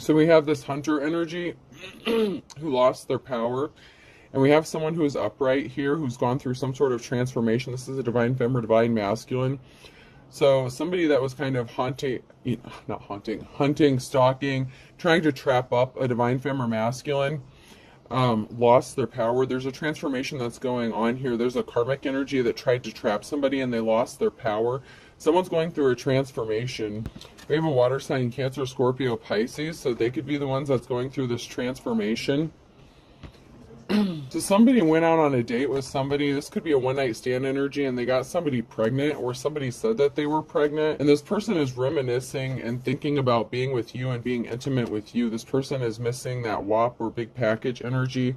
So we have this hunter energy who lost their power. And we have someone who is upright here who's gone through some sort of transformation. This is a divine femme or divine masculine. So somebody that was kind of hunting, stalking, trying to trap up a divine femme or masculine, lost their power. There's a transformation that's going on here. There's a karmic energy that tried to trap somebody and they lost their power. Someone's going through a transformation. We have a water sign, Cancer, Scorpio, Pisces, so they could be the ones that's going through this transformation. So somebody went out on a date with somebody. This could be a one-night stand energy, and they got somebody pregnant, or somebody said that they were pregnant. And this person is reminiscing and thinking about being with you and being intimate with you. This person is missing that WAP or big package energy.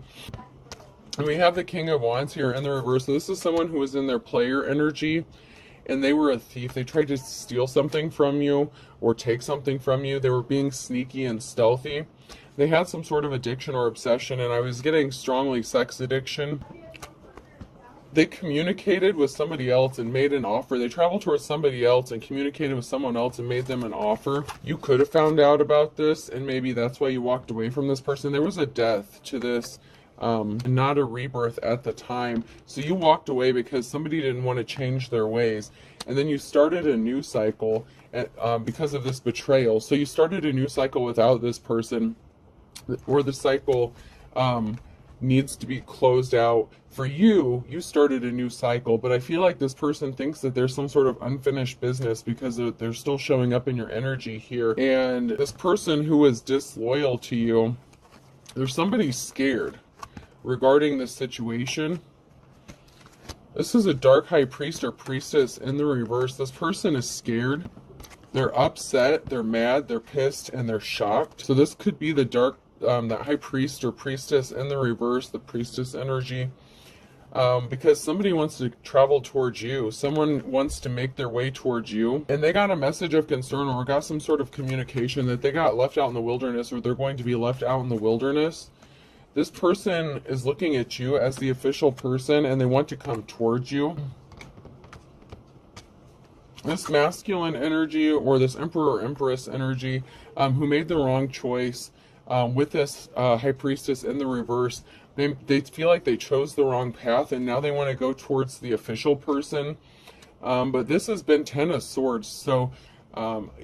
And we have the King of Wands here in the reverse. So this is someone who was in their player energy, and they were a thief. They tried to steal something from you or take something from you. They were being sneaky and stealthy. They had some sort of addiction or obsession, and I was getting strongly sex addiction. They communicated with somebody else and made an offer. They traveled towards somebody else and communicated with someone else and made them an offer. You could have found out about this, and maybe that's why you walked away from this person. There was a death to this, not a rebirth at the time. So you walked away because somebody didn't want to change their ways. And then you started a new cycle because of this betrayal. So you started a new cycle without this person, or the cycle needs to be closed out. For you, you started a new cycle, but I feel like this person thinks that there's some sort of unfinished business because they're still showing up in your energy here. And this person who is disloyal to you, there's somebody scared regarding this situation. This is a dark high priest or priestess in the reverse. This person is scared. They're upset, they're mad, they're pissed, and they're shocked. So this could be the dark that high priest or priestess in the reverse, the priestess energy, because somebody wants to travel towards you. Someone wants to make their way towards you, and they got a message of concern or got some sort of communication that they got left out in the wilderness, or they're going to be left out in the wilderness. This person is looking at you as the official person, and they want to come towards you. This masculine energy, or this emperor or empress energy, who made the wrong choice, with this high priestess in the reverse, they feel like they chose the wrong path, and now they want to go towards the official person. But this has been Ten of Swords, so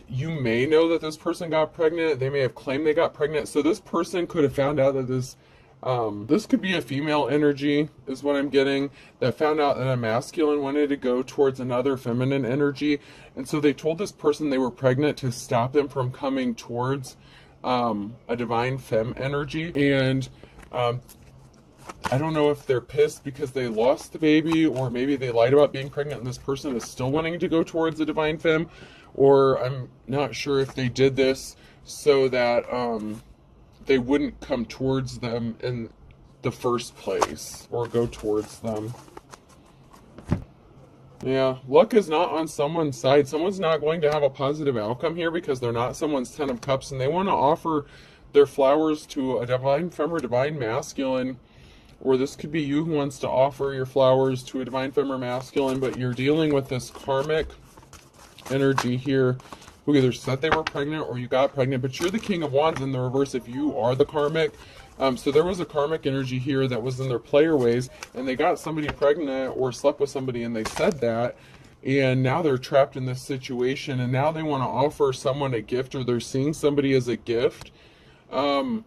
you may know that this person got pregnant. They may have claimed they got pregnant. So this person could have found out that this could be a female energy, is what I'm getting, that found out that a masculine wanted to go towards another feminine energy. And so they told this person they were pregnant to stop them from coming towards a divine femme energy. And I don't know if they're pissed because they lost the baby, or maybe they lied about being pregnant and this person is still wanting to go towards the divine femme, or I'm not sure if they did this so that they wouldn't come towards them in the first place or go towards them. Yeah, luck is not on someone's side. Someone's not going to have a positive outcome here because they're not someone's Ten of Cups, and they want to offer their flowers to a divine femme or divine masculine. Or this could be you who wants to offer your flowers to a divine femme or masculine, but you're dealing with this karmic energy here who either said they were pregnant or you got pregnant, but you're the King of Wands in the reverse if you are the karmic. So there was a karmic energy here that was in their player ways, and they got somebody pregnant or slept with somebody and they said that, and now they're trapped in this situation, and now they want to offer someone a gift, or they're seeing somebody as a gift. I'm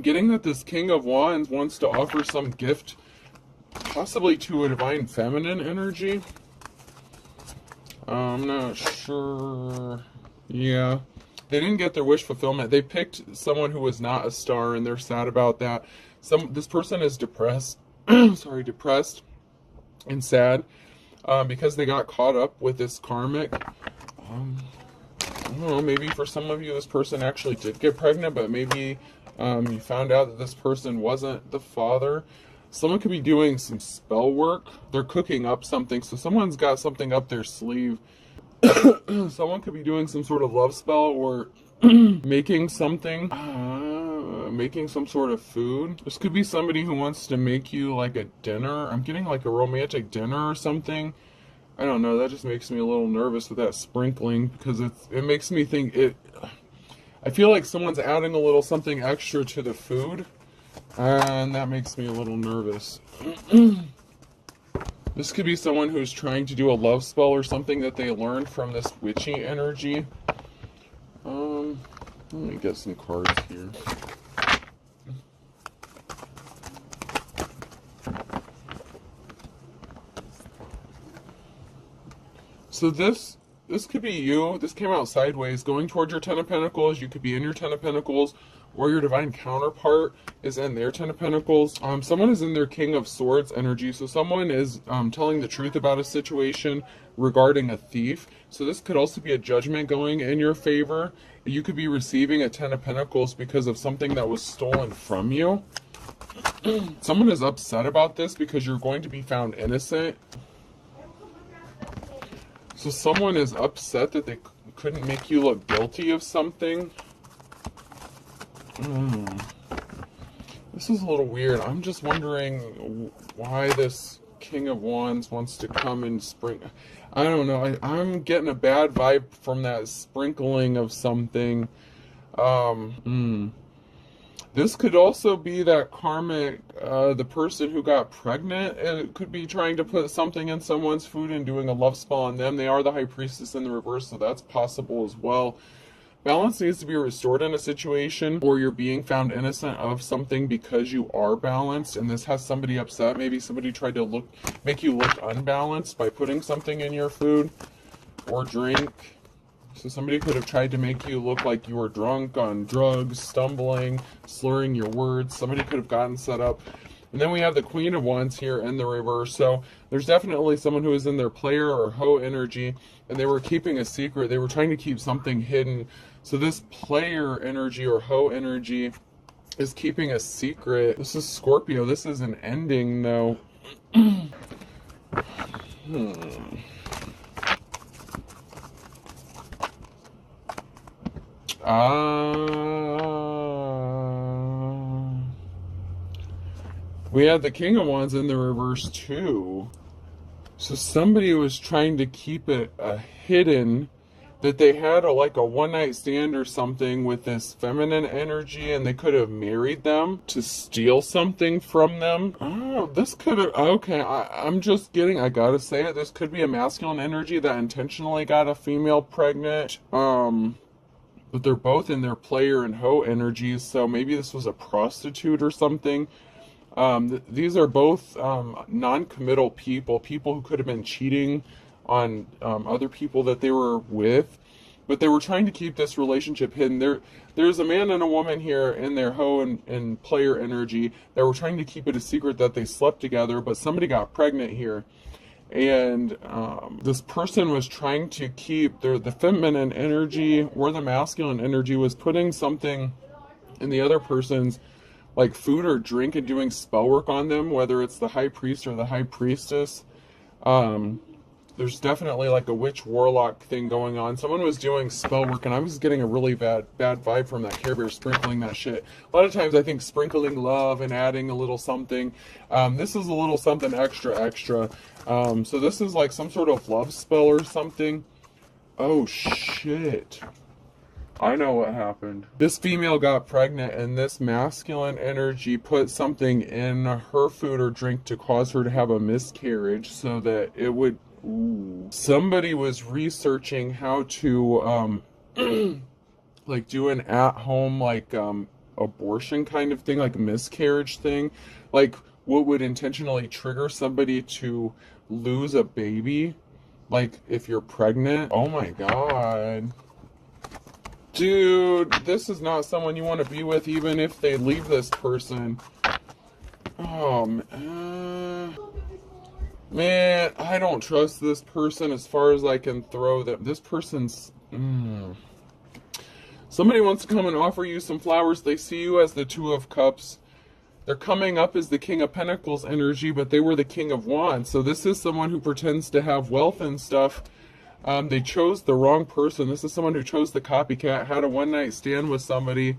getting that this King of Wands wants to offer some gift, possibly to a divine feminine energy. I'm not sure. Yeah. They didn't get their wish fulfillment. They picked someone who was not a star, and they're sad about that. This person is depressed, depressed and sad because they got caught up with this karmic. I don't know, maybe for some of you this person actually did get pregnant, but maybe you found out that this person wasn't the father. Someone could be doing some spell work. They're cooking up something, so someone's got something up their sleeve. Someone could be doing some sort of love spell, or making something, making some sort of food. This could be somebody who wants to make you like a dinner. I'm getting like a romantic dinner or something. I don't know, that just makes me a little nervous with that sprinkling, because it makes me think I feel like someone's adding a little something extra to the food, and that makes me a little nervous. This could be someone who's trying to do a love spell or something that they learned from this witchy energy. Let me get some cards here. So this could be you. This came out sideways, going towards your Ten of Pentacles. You could be in your Ten of Pentacles, or your divine counterpart is in their Ten of Pentacles. Someone is in their King of Swords energy. So someone is telling the truth about a situation regarding a thief. So this could also be a judgment going in your favor. You could be receiving a Ten of Pentacles because of something that was stolen from you. Someone is upset about this because you're going to be found innocent. So someone is upset that they couldn't make you look guilty of something. This is a little weird. I'm just wondering why this King of Wands wants to come and sprinkle. I don't know. I'm getting a bad vibe from that sprinkling of something. This could also be that karmic, the person who got pregnant. It could be trying to put something in someone's food and doing a love spell on them. They are the High Priestess in the reverse, so that's possible as well. Balance needs to be restored in a situation where you're being found innocent of something because you are balanced, and this has somebody upset. Maybe somebody tried to make you look unbalanced by putting something in your food or drink. So somebody could have tried to make you look like you were drunk on drugs, stumbling, slurring your words. Somebody could have gotten set up. And then we have the Queen of Wands here in the reverse. So there's definitely someone who is in their player or hoe energy, and they were keeping a secret. They were trying to keep something hidden. So this player energy or hoe energy is keeping a secret. This is Scorpio. This is an ending, though. We had the King of Wands in the reverse too. So somebody was trying to keep it hidden, that they had like a one-night stand or something with this feminine energy, and they could have married them to steal something from them. Oh, this could have, okay, I'm just getting, I gotta say it, this could be a masculine energy that intentionally got a female pregnant. But they're both in their player and hoe energies, so maybe this was a prostitute or something. These are both non-committal people who could have been cheating on other people that they were with, but they were trying to keep this relationship hidden. There's a man and a woman here in their hoe and player energy that were trying to keep it a secret that they slept together, but somebody got pregnant here. And this person was trying to keep the feminine energy or the masculine energy was putting something in the other person's like food or drink and doing spell work on them, whether it's the High Priest or the High Priestess. There's definitely like a witch warlock thing going on. Someone was doing spell work, and I was getting a really bad vibe from that Care Bear sprinkling that shit. A lot of times I think sprinkling love and adding a little something. This is a little something extra. So this is like some sort of love spell or something. Oh shit. I know what happened. This female got pregnant, and this masculine energy put something in her food or drink to cause her to have a miscarriage so that it would... Ooh. Somebody was researching how to like do an at-home like abortion kind of thing, like a miscarriage thing, like what would intentionally trigger somebody to lose a baby, like if you're pregnant. Oh my god, dude, this is not someone you want to be with, even if they leave this person. Oh man, I don't trust this person as far as I can throw them. This person's... Somebody wants to come and offer you some flowers. They see you as the Two of Cups. They're coming up as the King of Pentacles energy, but they were the King of Wands. So this is someone who pretends to have wealth and stuff. They chose the wrong person. This is someone who chose the copycat, had a one-night stand with somebody.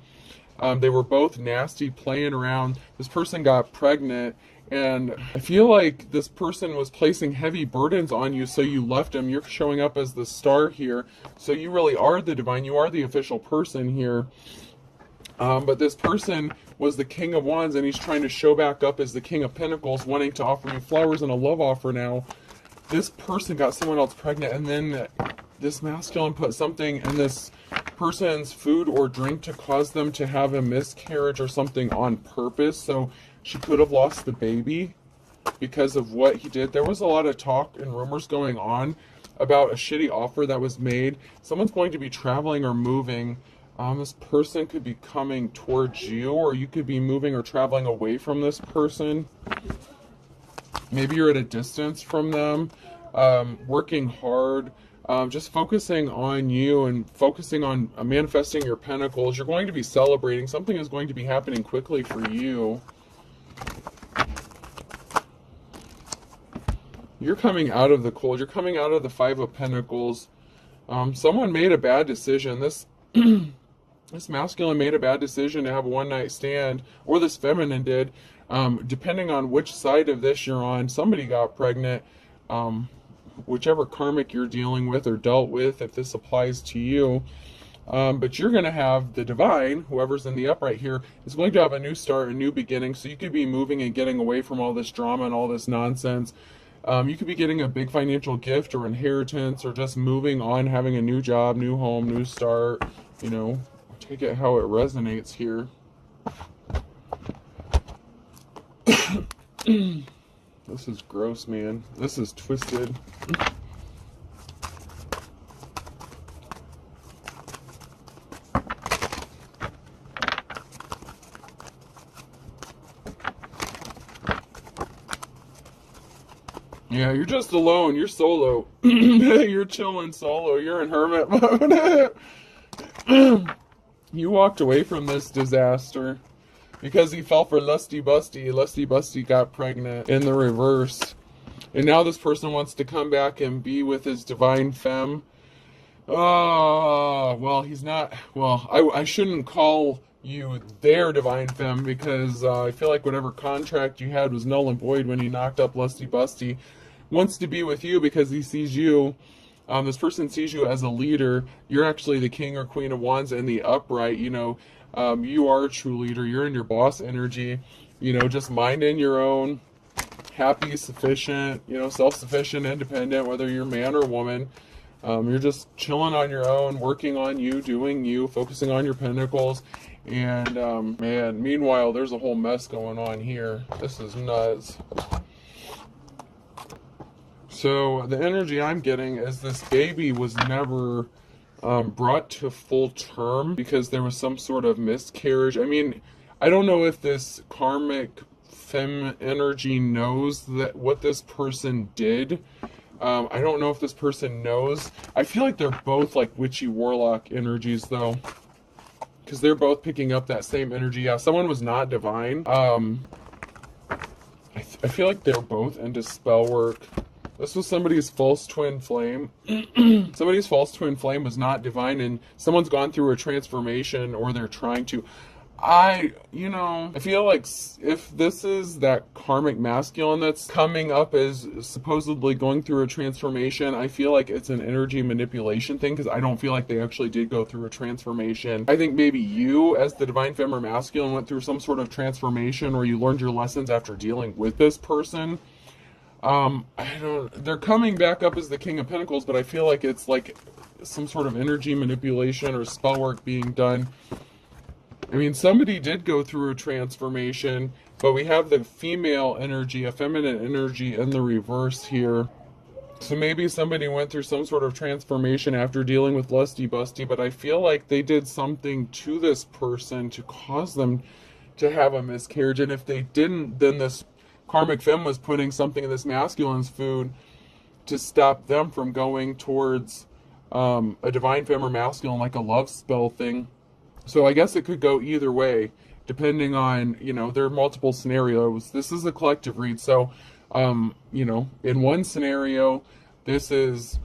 They were both nasty, playing around. This person got pregnant, and I feel like this person was placing heavy burdens on you, so you left him. You're showing up as the star here, so you really are the divine. You are the official person here. But this person was the King of Wands, and he's trying to show back up as the King of Pentacles, wanting to offer you flowers and a love offer now. This person got someone else pregnant, and then this masculine put something in this person's food or drink to cause them to have a miscarriage or something on purpose. So she could have lost the baby because of what he did. There was a lot of talk and rumors going on about a shitty offer that was made. Someone's going to be traveling or moving. This person could be coming towards you, or you could be moving or traveling away from this person. Maybe you're at a distance from them, working hard, just focusing on you and focusing on manifesting your pentacles. You're going to be celebrating. Something is going to be happening quickly for you. You're coming out of the cold. You're coming out of the Five of Pentacles. Someone made a bad decision. This masculine made a bad decision to have a one-night stand, or this feminine did. Depending on which side of this you're on, somebody got pregnant. Whichever karmic you're dealing with or dealt with, if this applies to you. But you're going to have the divine, whoever's in the upright here, is going to have a new start, a new beginning. So you could be moving and getting away from all this drama and all this nonsense. You could be getting a big financial gift or inheritance, or just moving on, having a new job, new home, new start. You know, take it how it resonates here. This is gross, man. This is twisted. Yeah, you're just alone. You're solo. You're chilling solo. You're in hermit mode. You walked away from this disaster because he fell for Lusty Busty. Lusty Busty got pregnant in the reverse. And now this person wants to come back and be with his divine femme. Oh, well, he's not. Well, I shouldn't call you their divine femme, because I feel like whatever contract you had was null and void when he knocked up Lusty Busty. Wants to be with you because he sees you. This person sees you as a leader. You're actually the King or Queen of Wands in the upright. You know, you are a true leader. You're in your boss energy. You know, just minding your own. Happy, sufficient, you know, self-sufficient, independent, whether you're man or woman. You're just chilling on your own, working on you, doing you, focusing on your pentacles. And, man, meanwhile, there's a whole mess going on here. This is nuts. So the energy I'm getting is this baby was never brought to full term because there was some sort of miscarriage. I mean, I don't know if this karmic femme energy knows that what this person did. I don't know if this person knows. I feel like they're both like witchy warlock energies, though, because they're both picking up that same energy. Yeah, someone was not divine. I feel like they're both into spell work. This was somebody's false twin flame. Somebody's false twin flame was not divine, and someone's gone through a transformation, or they're trying to. I feel like if this is that karmic masculine that's coming up as supposedly going through a transformation, I feel like it's an energy manipulation thing, because I don't feel like they actually did go through a transformation. I think maybe you, as the divine femme or masculine, went through some sort of transformation, or you learned your lessons after dealing with this person. They're coming back up as the King of Pentacles, but I feel like it's like some sort of energy manipulation or spell work being done. I mean, somebody did go through a transformation, but we have the female energy, a feminine energy in the reverse here. So maybe somebody went through some sort of transformation after dealing with Lusty Busty, but I feel like they did something to this person to cause them to have a miscarriage. And if they didn't, then this karmic femme was putting something in this masculine's food to stop them from going towards a divine femme or masculine, like a love spell thing. So I guess it could go either way, depending on, there are multiple scenarios. This is a collective read. So, in one scenario, this is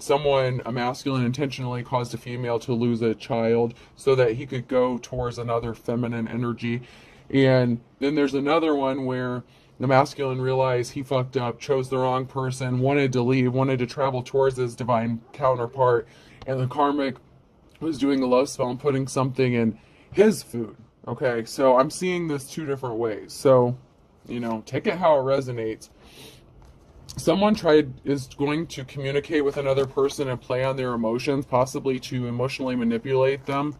a masculine, intentionally caused a female to lose a child so that he could go towards another feminine energy. And then there's another one where the masculine realized he fucked up, chose the wrong person, wanted to leave, wanted to travel towards his divine counterpart, and the karmic was doing a love spell and putting something in his food. Okay, so I'm seeing this two different ways. So, take it how it resonates. Someone is going to communicate with another person and play on their emotions, possibly to emotionally manipulate them.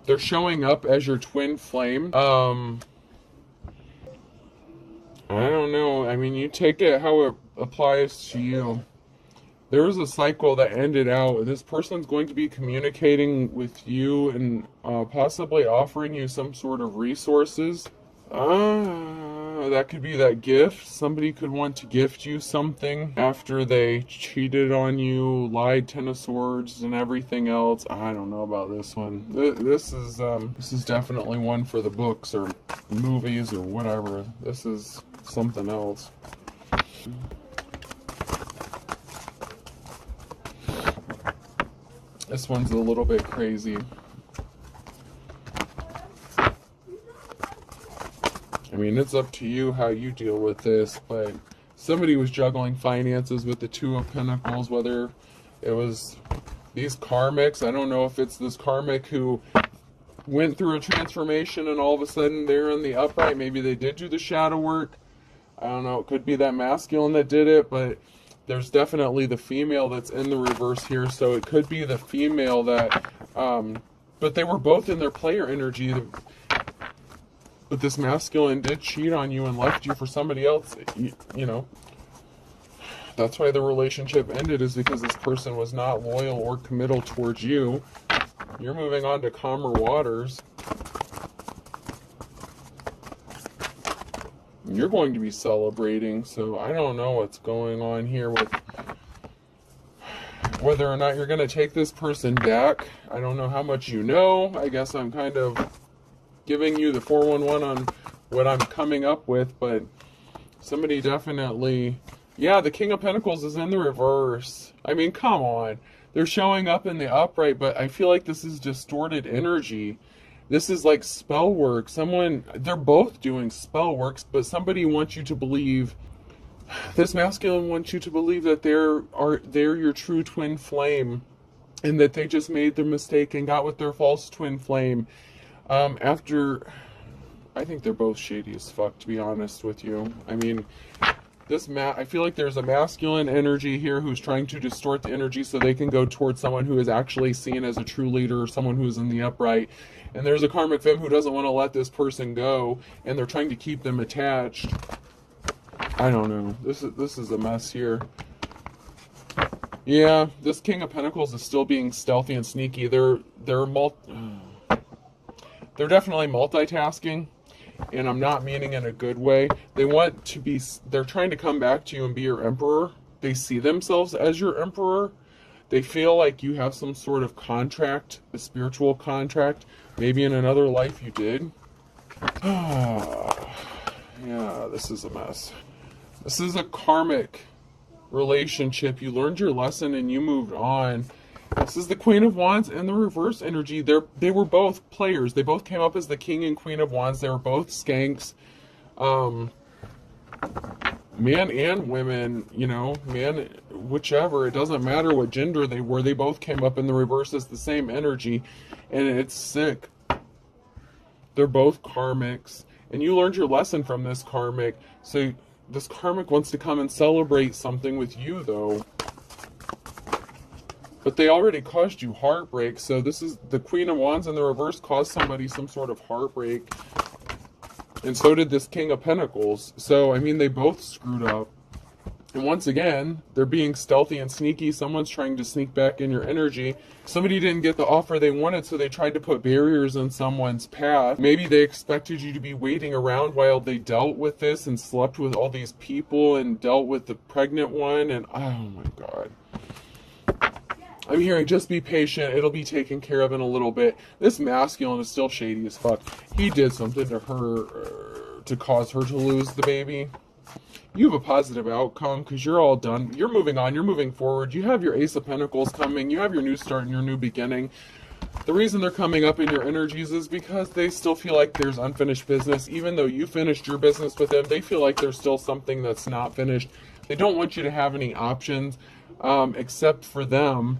They're showing up as your twin flame. I don't know. I mean, you take it how it applies to you. There was a cycle that ended out. This person's going to be communicating with you and possibly offering you some sort of resources. That could be that gift. Somebody could want to gift you something after they cheated on you, lied, 10 of swords, and everything else. I don't know about this one. This is definitely one for the books or movies or whatever. This is something else. This one's a little bit crazy. I mean, it's up to you how you deal with this, but somebody was juggling finances with the Two of Pentacles, whether it was these karmics. I don't know if it's this karmic who went through a transformation and all of a sudden they're in the upright. Maybe they did do the shadow work. I don't know. It could be that masculine that did it, but there's definitely the female that's in the reverse here. So it could be the female that, but they were both in their player energy. But this masculine did cheat on you and left you for somebody else. That's why the relationship ended, is because this person was not loyal or committal towards you. You're moving on to calmer waters. You're going to be celebrating, so I don't know what's going on here with whether or not you're going to take this person back. I don't know how much you know. I guess I'm kind of giving you the 411 on what I'm coming up with, but somebody definitely, yeah, the King of Pentacles is in the reverse. I mean, come on. They're showing up in the upright, but I feel like this is distorted energy. This is like spell work. They're both doing spell works, but somebody wants you to believe, this masculine wants you to believe that they're your true twin flame, and that they just made their mistake and got with their false twin flame. I think they're both shady as fuck, to be honest with you. I mean, I feel like there's a masculine energy here who's trying to distort the energy so they can go towards someone who is actually seen as a true leader, or someone who's in the upright. And there's a karmic femme who doesn't want to let this person go, and they're trying to keep them attached. I don't know. This is a mess here. Yeah, this King of Pentacles is still being stealthy and sneaky. They're definitely multitasking, and I'm not meaning in a good way. They're trying to come back to you and be your emperor. They see themselves as your emperor. They feel like you have some sort of contract, a spiritual contract. Maybe in another life you did. Yeah, this is a mess. This is a karmic relationship. You learned your lesson and you moved on. This is the Queen of Wands and the reverse energy. They were both players. They both came up as the King and Queen of Wands. They were both skanks. Man and women, man, whichever. It doesn't matter what gender they were. They both came up in the reverse as the same energy. And it's sick. They're both karmics. And you learned your lesson from this karmic. So this karmic wants to come and celebrate something with you, though. But they already caused you heartbreak, so this is the Queen of Wands in the reverse caused somebody some sort of heartbreak. And so did this King of Pentacles. So, I mean, they both screwed up. And once again, they're being stealthy and sneaky. Someone's trying to sneak back in your energy. Somebody didn't get the offer they wanted, so they tried to put barriers in someone's path. Maybe they expected you to be waiting around while they dealt with this and slept with all these people and dealt with the pregnant one. And, oh my God. I'm hearing just be patient. It'll be taken care of in a little bit. This masculine is still shady as fuck. He did something to her to cause her to lose the baby. You have a positive outcome because you're all done. You're moving on. You're moving forward. You have your Ace of Pentacles coming. You have your new start and your new beginning. The reason they're coming up in your energies is because they still feel like there's unfinished business. Even though you finished your business with them, they feel like there's still something that's not finished. They don't want you to have any options except for them.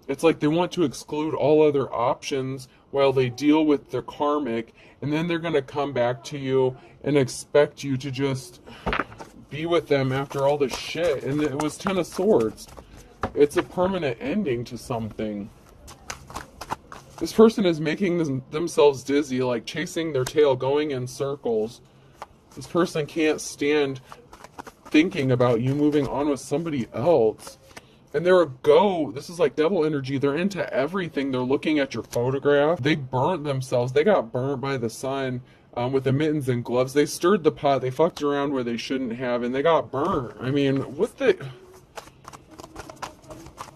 It's like they want to exclude all other options while they deal with their karmic, and then they're going to come back to you and expect you to just be with them after all this shit. And it was 10 of Swords. It's a permanent ending to something. This person is making themselves dizzy, like chasing their tail, going in circles. This person can't stand thinking about you moving on with somebody else. And they're a go. This is like devil energy. They're into everything. They're looking at your photograph. They burnt themselves. They got burnt by the sun with the mittens and gloves. They stirred the pot. They fucked around where they shouldn't have, and they got burnt. I mean, what the...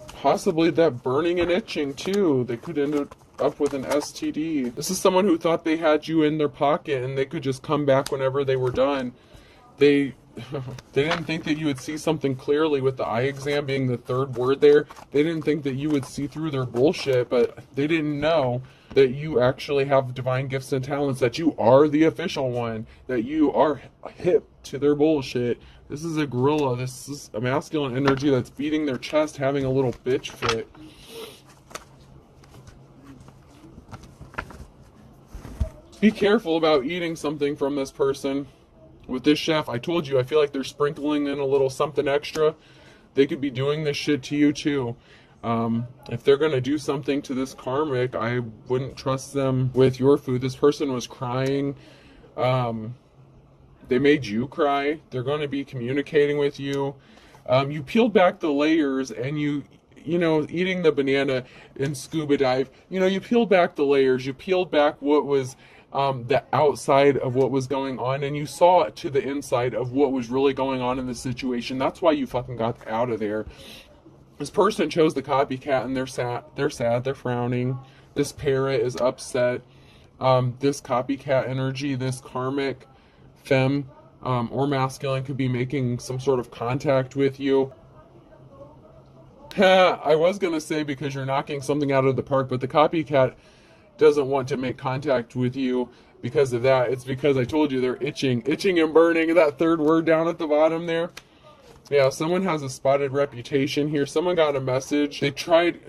Possibly that burning and itching, too. They could end up with an STD. This is someone who thought they had you in their pocket and they could just come back whenever they were done. They didn't think that you would see something clearly with the eye exam being the third word there. They didn't think that you would see through their bullshit, but they didn't know that you actually have divine gifts and talents, that you are the official one, that you are hip to their bullshit. This is a gorilla. This is a masculine energy that's beating their chest, having a little bitch fit. Be careful about eating something from this person. With this chef, I told you, I feel like they're sprinkling in a little something extra. They could be doing this shit to you too. If they're going to do something to this karmic, I wouldn't trust them with your food. This person was crying. They made you cry. They're going to be communicating with you. You peeled back the layers and you know, eating the banana in scuba dive, you peeled back the layers. You peeled back what was the outside of what was going on, and you saw to the inside of what was really going on in the situation. That's why you fucking got out of there. This person chose the copycat, and they're sad, they're frowning. This parrot is upset. This copycat energy, this karmic femme or masculine could be making some sort of contact with you. I was going to say because you're knocking something out of the park, but the copycat doesn't want to make contact with you because of that. It's because I told you they're itching and burning. That third word down at the bottom there. Yeah, someone has a spotted reputation here. Someone got a message. They tried,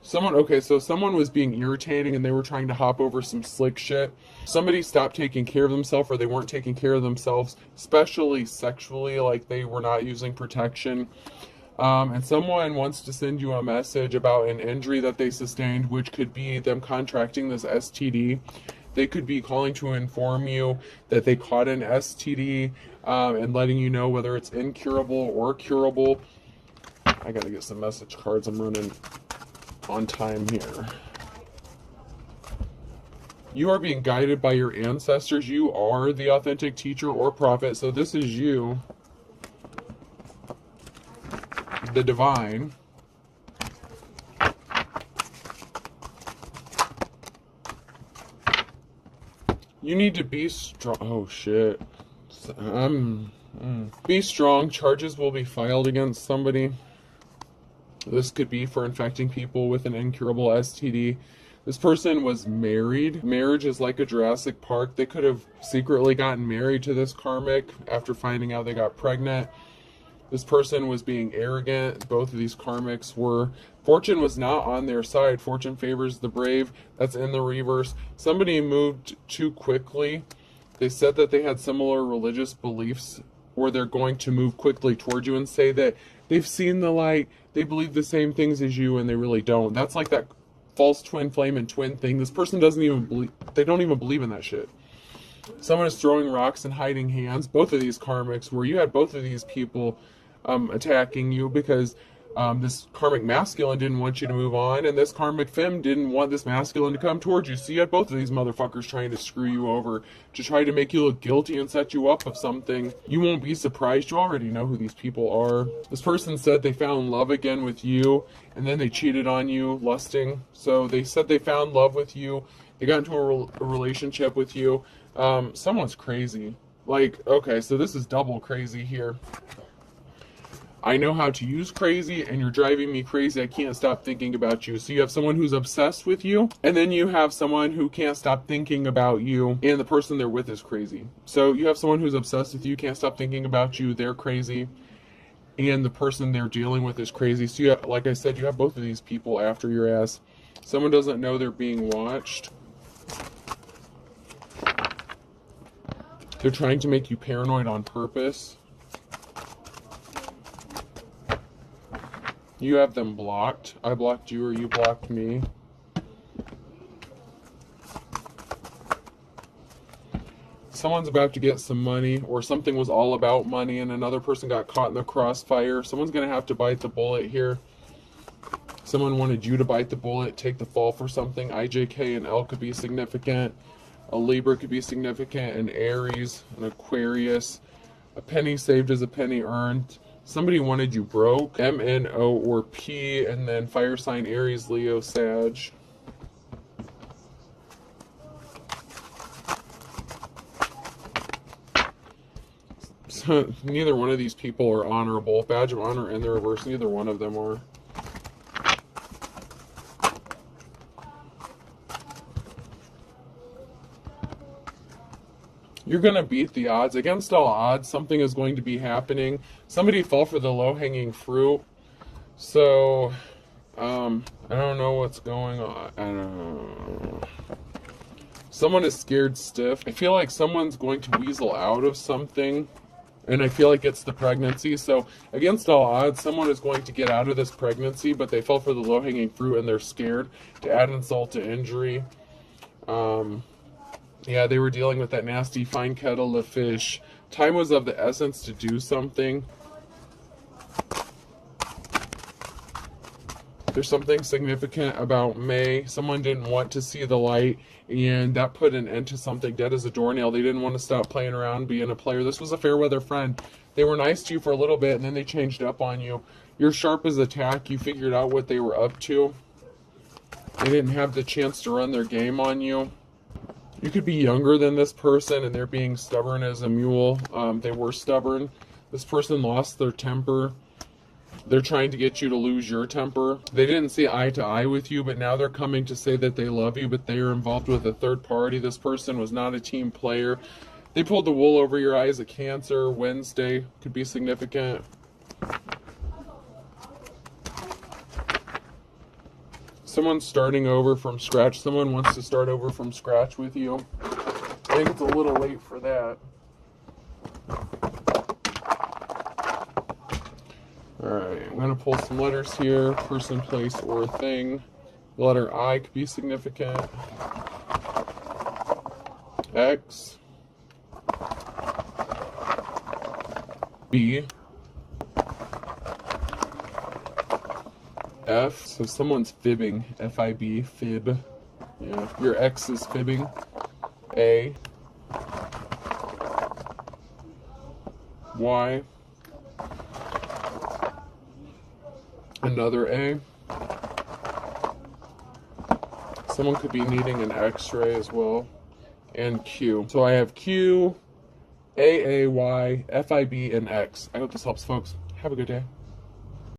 someone was being irritating and they were trying to hop over some slick shit. Somebody stopped taking care of themselves, or they weren't taking care of themselves, especially sexually, like they were not using protection. And someone wants to send you a message about an injury that they sustained, which could be them contracting this STD. They could be calling to inform you that they caught an STD and letting you know whether it's incurable or curable. I gotta get some message cards. I'm running on time here. You are being guided by your ancestors. You are the authentic teacher or prophet. So this is you, the divine. You need to be strong. Oh shit. Be strong. Charges will be filed against somebody. This could be for infecting people with an incurable STD. This person was married. Marriage is like a Jurassic Park. They could have secretly gotten married to this karmic after finding out they got pregnant. This person was being arrogant. Both of these karmics were. Fortune was not on their side. Fortune favors the brave. That's in the reverse. Somebody moved too quickly. They said that they had similar religious beliefs, or they're going to move quickly towards you and say that they've seen the light. They believe the same things as you, and they really don't. That's like that false twin flame and twin thing. This person doesn't even believe. They don't even believe in that shit. Someone is throwing rocks and hiding hands. Both of these karmics, where you had both of these people attacking you because this karmic masculine didn't want you to move on, and this karmic femme didn't want this masculine to come towards you. So you had both of these motherfuckers trying to screw you over, to try to make you look guilty and set you up of something. You won't be surprised. You already know who these people are. This person said they found love again with you, and then they cheated on you, lusting. So they said they found love with you. They got into a relationship with you. Someone's crazy. Like, okay, so this is double crazy here. I know how to use crazy, and you're driving me crazy. I can't stop thinking about you. So you have someone who's obsessed with you, and then you have someone who can't stop thinking about you, and the person they're with is crazy. So you have someone who's obsessed with you, can't stop thinking about you, they're crazy, and the person they're dealing with is crazy. So you have, like I said, you have both of these people after your ass. Someone doesn't know they're being watched. They're trying to make you paranoid on purpose. You have them blocked. I blocked you or you blocked me. Someone's about to get some money, or something was all about money and another person got caught in the crossfire. Someone's going to have to bite the bullet here. Someone wanted you to bite the bullet, take the fall for something. IJK and L could be significant. A Libra could be significant. An Aries, an Aquarius. A penny saved is a penny earned. Somebody wanted you broke. M, N, O, or P, and then fire sign Aries, Leo, Sag. So neither one of these people are honorable. Badge of honor and the reverse, neither one of them are. You're going to beat the odds. Against all odds, something is going to be happening. Somebody fell for the low-hanging fruit. So, I don't know what's going on. I don't know. Someone is scared stiff. I feel like someone's going to weasel out of something. And I feel like it's the pregnancy. So, against all odds, someone is going to get out of this pregnancy, but they fell for the low-hanging fruit and they're scared. To add insult to injury. Yeah, they were dealing with that nasty fine kettle of fish. Time was of the essence to do something. There's something significant about May. Someone didn't want to see the light, and that put an end to something. Dead as a doornail. They didn't want to stop playing around, being a player. This was a fair weather friend. They were nice to you for a little bit, and then they changed up on you. You're sharp as a tack. You figured out what they were up to. They didn't have the chance to run their game on you. You could be younger than this person, and they're being stubborn as a mule. They were stubborn. This person lost their temper. They're trying to get you to lose your temper. They didn't see eye to eye with you, but now they're coming to say that they love you, but they are involved with a third party. This person was not a team player. They pulled the wool over your eyes. A Cancer. Wednesday could be significant. Someone's starting over from scratch. Someone wants to start over from scratch with you. I think it's a little late for that. Alright, I'm going to pull some letters here. Person, place, or thing. The letter I could be significant. X. B. F, so someone's fibbing. F-I-B, fib. Yeah, your ex is fibbing. A. Y. Another A. Someone could be needing an x-ray as well. And Q. So I have Q, A, Y, F-I-B, and X. I hope this helps, folks. Have a good day.